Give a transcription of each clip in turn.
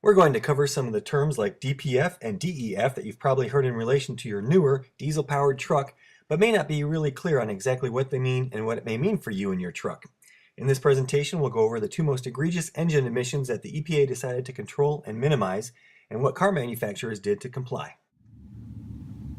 We're going to cover some of the terms like DPF and DEF that you've probably heard in relation to your newer diesel-powered truck, but may not be really clear on exactly what they mean and what it may mean for you and your truck. In this presentation, we'll go over the two most egregious engine emissions that the EPA decided to control and minimize, and what car manufacturers did to comply.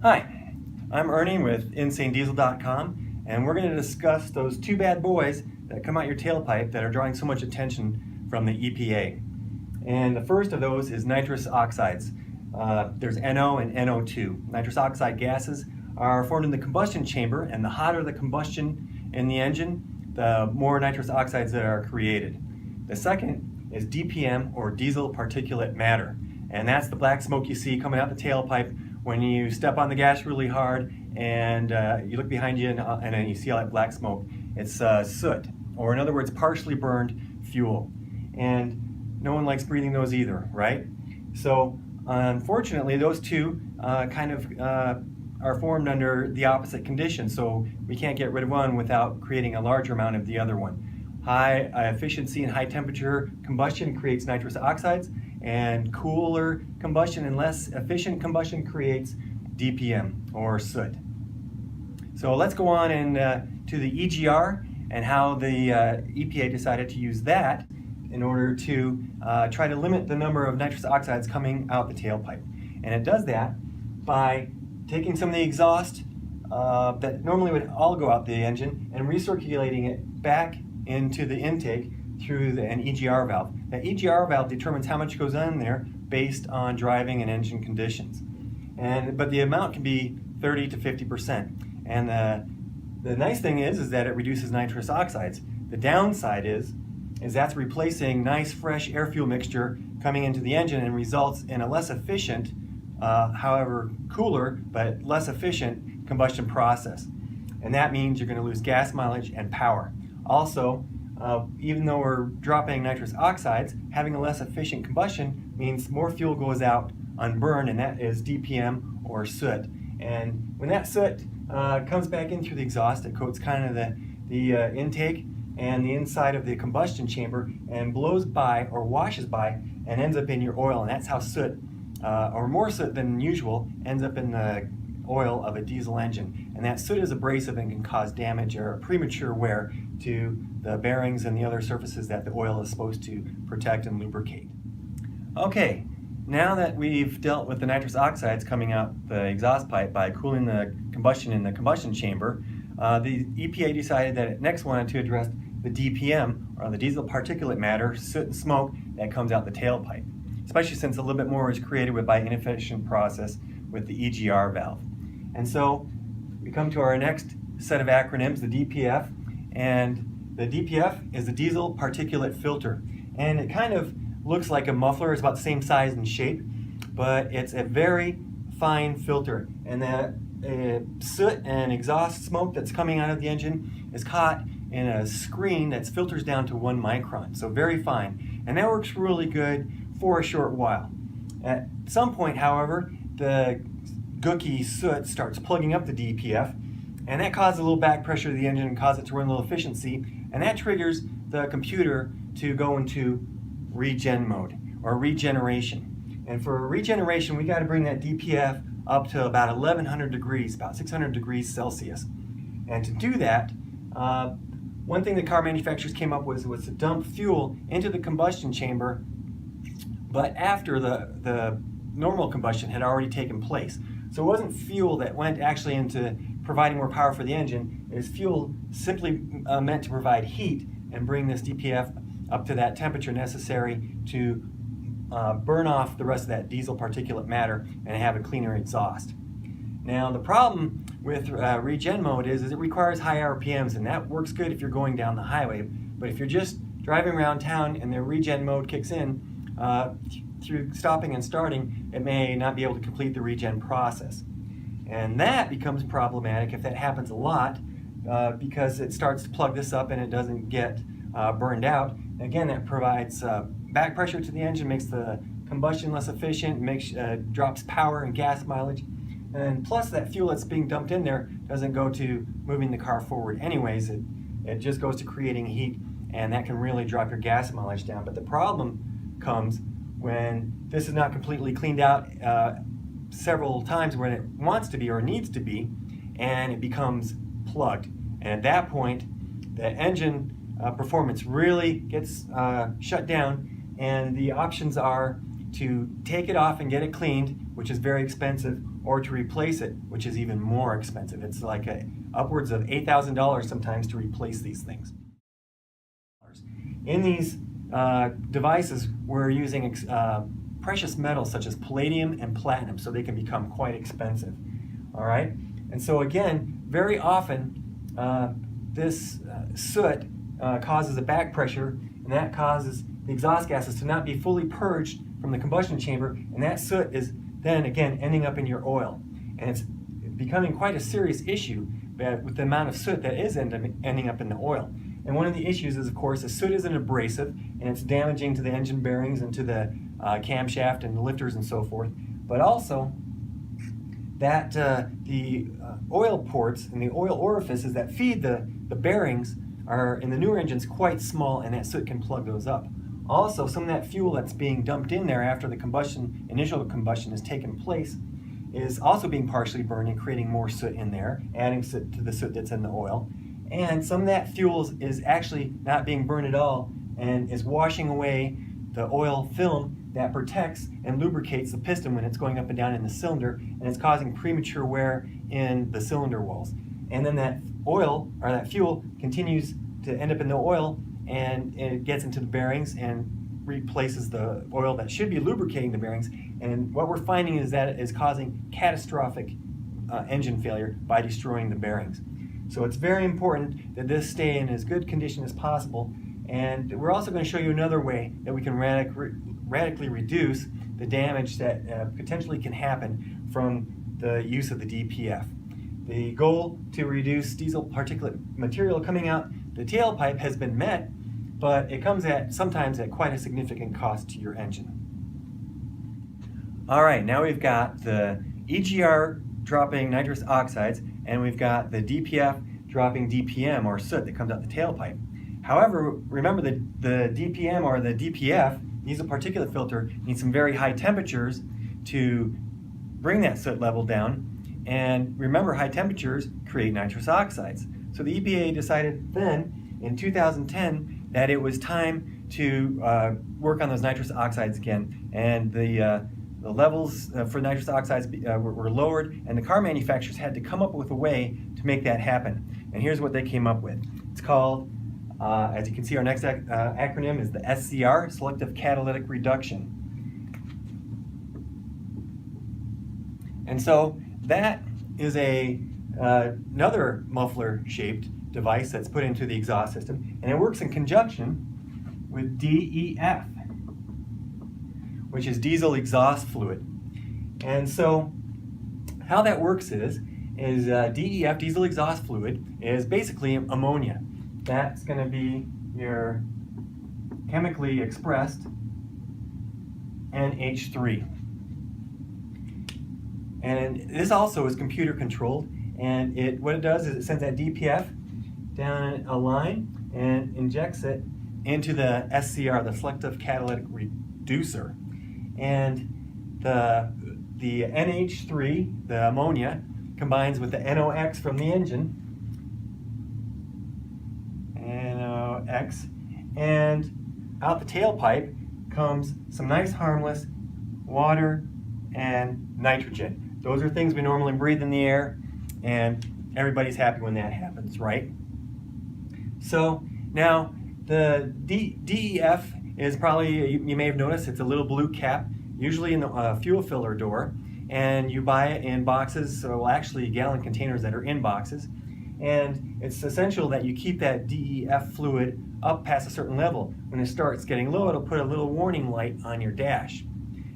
Hi, I'm Ernie with InsaneDiesel.com, and we're going to discuss those two bad boys that come out your tailpipe that are drawing so much attention from the EPA. And the first of those is nitrous oxides. There's NO and NO2. Nitrous oxide gases are formed in the combustion chamber, and the hotter the combustion in the engine, the more nitrous oxides that are created. The second is DPM, or diesel particulate matter, and that's the black smoke you see coming out the tailpipe when you step on the gas really hard and you look behind you and then you see all that black smoke. It's soot, or in other words, partially burned fuel. And no one likes breathing those either, right? So unfortunately, those two are formed under the opposite conditions, so we can't get rid of one without creating a larger amount of the other one. High efficiency and high temperature combustion creates nitrous oxides, and cooler combustion and less efficient combustion creates DPM, or soot. So let's go on to the EGR and how the EPA decided to use that in order to try to limit the number of nitrous oxides coming out the tailpipe. And it does that by taking some of the exhaust that normally would all go out the engine and recirculating it back into the intake through an EGR valve. That EGR valve determines how much goes in there based on driving and engine conditions. But the amount can be 30 to 50%. And the nice thing is that it reduces nitrous oxides. The downside is that's replacing nice fresh air fuel mixture coming into the engine and results in a less efficient, however cooler, but less efficient combustion process. And that means you're going to lose gas mileage and power. Also, even though we're dropping nitrous oxides, having a less efficient combustion means more fuel goes out unburned, and that is DPM, or soot. And when that soot comes back in through the exhaust, it coats kind of the intake and the inside of the combustion chamber and blows by or washes by and ends up in your oil. And that's how soot, or more soot than usual, ends up in the oil of a diesel engine. And that soot is abrasive and can cause damage or premature wear to the bearings and the other surfaces that the oil is supposed to protect and lubricate. Okay, now that we've dealt with the nitrous oxides coming out the exhaust pipe by cooling the combustion in the combustion chamber, the EPA decided that it next wanted to address the DPM, or the diesel particulate matter, soot and smoke that comes out the tailpipe, especially since a little bit more is created by inefficient process with the EGR valve. And so we come to our next set of acronyms, the DPF, and the DPF is the diesel particulate filter. And it kind of looks like a muffler. It's about the same size and shape, but it's a very fine filter. And that soot and exhaust smoke that's coming out of the engine is caught in a screen that filters down to 1 micron, so very fine. And that works really good for a short while. At some point, however, the gooky soot starts plugging up the DPF, and that causes a little back pressure to the engine and causes it to run a little efficiency, and that triggers the computer to go into regen mode, or regeneration. And for regeneration, we got to bring that DPF up to about 1100 degrees, about 600 degrees Celsius. And to do that, one thing the car manufacturers came up with was to dump fuel into the combustion chamber, but after the normal combustion had already taken place. So it wasn't fuel that went actually into providing more power for the engine. It was fuel simply meant to provide heat and bring this DPF up to that temperature necessary to burn off the rest of that diesel particulate matter and have a cleaner exhaust. Now the problem with regen mode is it requires high RPMs, and that works good if you're going down the highway. But if you're just driving around town and the regen mode kicks in, through stopping and starting, it may not be able to complete the regen process. And that becomes problematic if that happens a lot, because it starts to plug this up and it doesn't get burned out. Again, that provides back pressure to the engine, makes the combustion less efficient, drops power and gas mileage. And plus, that fuel that's being dumped in there doesn't go to moving the car forward anyways. It just goes to creating heat, and that can really drop your gas mileage down. But the problem comes when this is not completely cleaned out several times when it wants to be or needs to be, and it becomes plugged. And at that point, the engine performance really gets shut down, and the options are to take it off and get it cleaned, which is very expensive, or to replace it, which is even more expensive. It's like upwards of $8,000 sometimes to replace these things. In these devices, we're using precious metals such as palladium and platinum, so they can become quite expensive. All right, and so again, very often this soot causes a back pressure, and that causes the exhaust gases to not be fully purged from the combustion chamber, and that soot is then again ending up in your oil, and it's becoming quite a serious issue with the amount of soot that is ending up in the oil. And one of the issues is, of course, the soot is an abrasive, and it's damaging to the engine bearings and to the camshaft and the lifters and so forth, but also that the oil ports and the oil orifices that feed the bearings are in the newer engines quite small, and that soot can plug those up. Also, some of that fuel that's being dumped in there after the initial combustion has taken place is also being partially burned and creating more soot in there, adding soot to the soot that's in the oil. And some of that fuel is actually not being burned at all and is washing away the oil film that protects and lubricates the piston when it's going up and down in the cylinder, and it's causing premature wear in the cylinder walls. And then that oil, or that fuel, continues to end up in the oil, and it gets into the bearings and replaces the oil that should be lubricating the bearings. And what we're finding is that it is causing catastrophic engine failure by destroying the bearings. So it's very important that this stay in as good condition as possible. And we're also going to show you another way that we can radically reduce the damage that potentially can happen from the use of the DPF. The goal to reduce diesel particulate material coming out the tailpipe has been met, but it comes sometimes at quite a significant cost to your engine. All right, now we've got the EGR dropping nitrous oxides, and we've got the DPF dropping DPM, or soot, that comes out the tailpipe. However, remember that the DPM, or the DPF, diesel particulate filter, needs some very high temperatures to bring that soot level down. And remember, high temperatures create nitrous oxides. So the EPA decided then, in 2010, that it was time to work on those nitrous oxides again. And the levels for nitrous oxides were lowered, and the car manufacturers had to come up with a way to make that happen. And here's what they came up with. It's called, as you can see, our next acronym is the SCR, Selective Catalytic Reduction. And so that is another muffler-shaped device that's put into the exhaust system, and it works in conjunction with DEF, which is diesel exhaust fluid. And so how that works is DEF, diesel exhaust fluid, is basically ammonia. That's going to be your chemically expressed NH3. And this also is computer controlled, and what it does is it sends that DPF down a line and injects it into the SCR, the selective catalytic reducer. And the NH3, the ammonia, combines with the NOx from the engine, NOx, and out the tailpipe comes some nice harmless water and nitrogen. Those are things we normally breathe in the air, and everybody's happy when that happens, right? So now the DEF is probably, you may have noticed, it's a little blue cap, usually in the fuel filler door, and you buy it in boxes, so actually gallon containers that are in boxes. And it's essential that you keep that DEF fluid up past a certain level. When it starts getting low, it'll put a little warning light on your dash.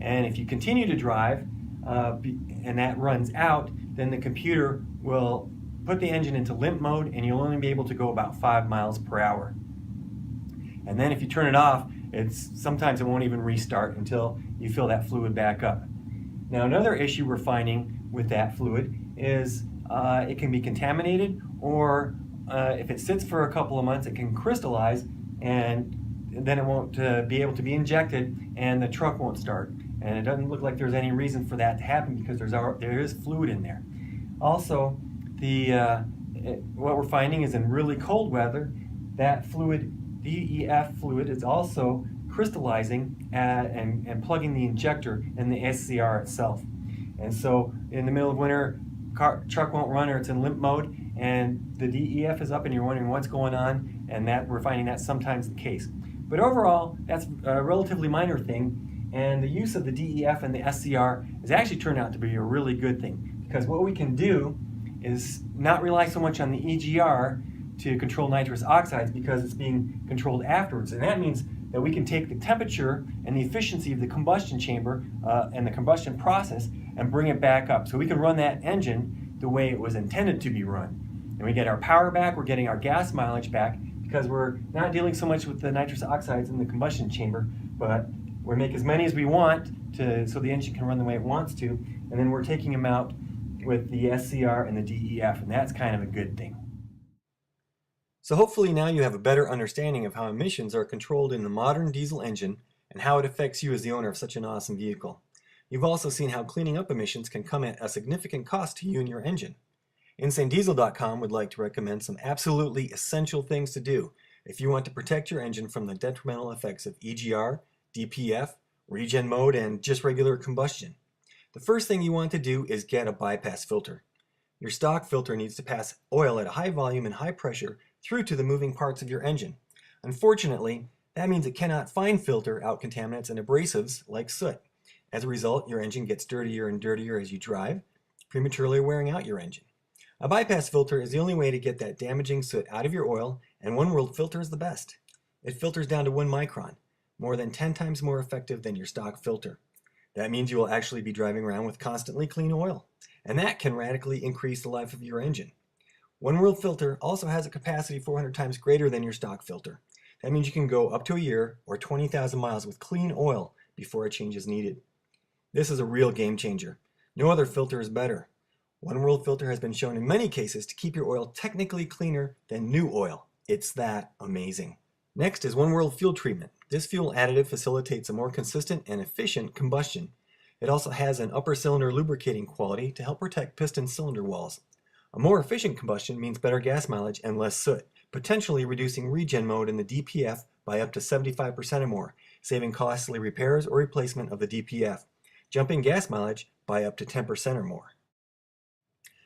And if you continue to drive and that runs out, then the computer will put the engine into limp mode, and you'll only be able to go about 5 miles per hour. And then if you turn it off, sometimes it won't even restart until you fill that fluid back up. Now, another issue we're finding with that fluid is it can be contaminated, or if it sits for a couple of months, it can crystallize, and then it won't be able to be injected and the truck won't start. And it doesn't look like there's any reason for that to happen because there is fluid in there. Also, what we're finding is in really cold weather, that fluid, DEF fluid, is also crystallizing and plugging the injector in the SCR itself. And so in the middle of winter, truck won't run or it's in limp mode and the DEF is up and you're wondering what's going on, and that we're finding that's sometimes the case. But overall, that's a relatively minor thing, and the use of the DEF and the SCR has actually turned out to be a really good thing, because what we can do is not rely so much on the EGR to control nitrous oxides because it's being controlled afterwards. And that means that we can take the temperature and the efficiency of the combustion chamber and the combustion process and bring it back up. So we can run that engine the way it was intended to be run. And we get our power back, we're getting our gas mileage back, because we're not dealing so much with the nitrous oxides in the combustion chamber, but we make as many as we want so the engine can run the way it wants to, and then we're taking them out with the SCR and the DEF, and that's kind of a good thing. So hopefully now you have a better understanding of how emissions are controlled in the modern diesel engine and how it affects you as the owner of such an awesome vehicle. You've also seen how cleaning up emissions can come at a significant cost to you and your engine. InsaneDiesel.com would like to recommend some absolutely essential things to do if you want to protect your engine from the detrimental effects of EGR, DPF, regen mode, and just regular combustion. The first thing you want to do is get a bypass filter. Your stock filter needs to pass oil at a high volume and high pressure through to the moving parts of your engine. Unfortunately, that means it cannot fine filter out contaminants and abrasives like soot. As a result, your engine gets dirtier and dirtier as you drive, prematurely wearing out your engine. A bypass filter is the only way to get that damaging soot out of your oil, and One World filter is the best. It filters down to 1 micron, more than 10 times more effective than your stock filter. That means you will actually be driving around with constantly clean oil, and that can radically increase the life of your engine. One World filter also has a capacity 400 times greater than your stock filter. That means you can go up to a year or 20,000 miles with clean oil before a change is needed. This is a real game changer. No other filter is better. One World filter has been shown in many cases to keep your oil technically cleaner than new oil. It's that amazing. Next is One World fuel treatment. This fuel additive facilitates a more consistent and efficient combustion. It also has an upper cylinder lubricating quality to help protect piston cylinder walls. A more efficient combustion means better gas mileage and less soot, potentially reducing regen mode in the DPF by up to 75% or more, saving costly repairs or replacement of the DPF, jumping gas mileage by up to 10% or more.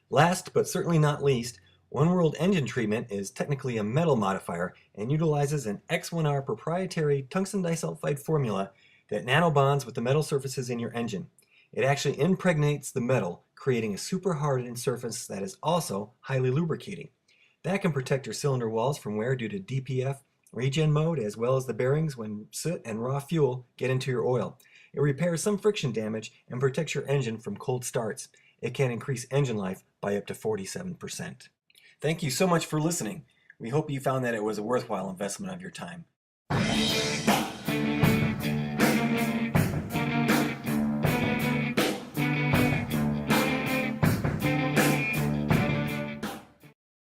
Last, but certainly not least, One World engine treatment is technically a metal modifier and utilizes an X1R proprietary tungsten disulfide formula that nanobonds with the metal surfaces in your engine. It actually impregnates the metal, creating a super hardened surface that is also highly lubricating. That can protect your cylinder walls from wear due to DPF, regen mode, as well as the bearings when soot and raw fuel get into your oil. It repairs some friction damage and protects your engine from cold starts. It can increase engine life by up to 47%. Thank you so much for listening. We hope you found that it was a worthwhile investment of your time.